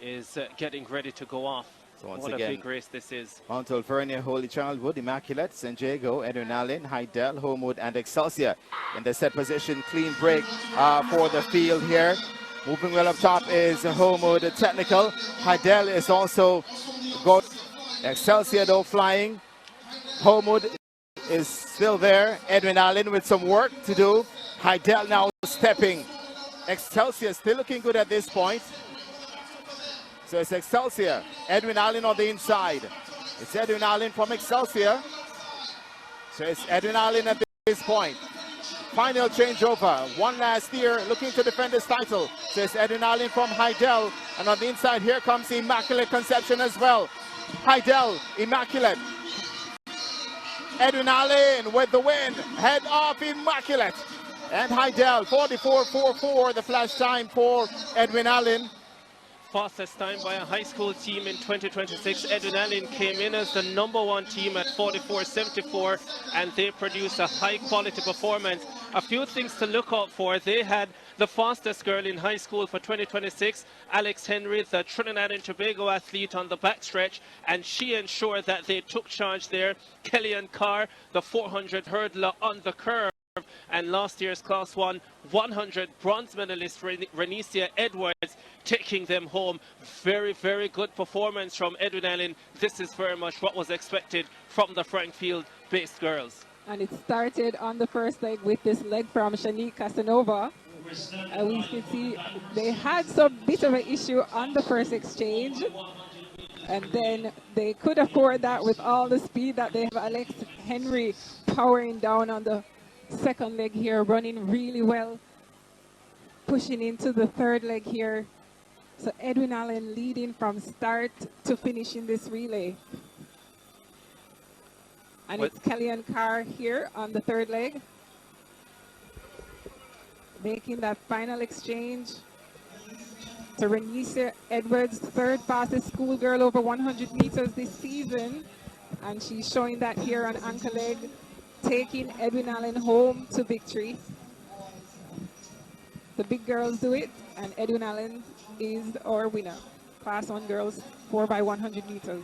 is getting ready to go off. So once what again, a big race this is. Mount Alvernia, Holy Childhood, Immaculate, San Diego, Edwin Allen, Hydel, Homewood, and Excelsior in the set position. Clean break for the field here. Moving well up top is Homewood Technical. Hydel is also going. Excelsior though flying. Homewood is still there. Edwin Allen with some work to do. Hydel now stepping. Excelsior still looking good at this point. So it's Excelsior. Edwin Allen on the inside. It's Edwin Allen from Excelsior. So it's Edwin Allen at this point. Final changeover. One last year looking to defend his title. So it's Edwin Allen from Hydel. And on the inside here comes Immaculate Conception as well. Hydel, Immaculate. Edwin Allen with the win. Head off Immaculate. And Hydel, 44.44, the flash time for Edwin Allen. Fastest time by a high school team in 2026. Edwin Allen came in as the #1 team at 44.74, and they produced a high quality performance. A few things to look out for. They had the fastest girl in high school for 2026, Alex Henry, the Trinidad and Tobago athlete on the backstretch, and she ensured that they took charge there. Kellyanne Carr, the 400 hurdler on the curve, and last year's Class 1 100 bronze medalist Renesia Edwards taking them home. Very, very good performance from Edwin Allen. This is very much what was expected from the Frankfield-based girls. And it started on the first leg with this leg from Shanique Casanova. We can see they had some bit of an issue on the first exchange. And then they could afford that with all the speed that they have. Alex Henry powering down on the second leg here, running really well, pushing into the third leg here. So Edwin Allen leading from start to finish in this relay. And it's Kellyanne Carr here on the third leg, making that final exchange to Renesia Edwards, third fastest schoolgirl over 100 meters this season. And she's showing that here on anchor leg, taking Edwin Allen home to victory. The big girls do it, and Edwin Allen is our winner. Class 1 girls, 4x100 meters.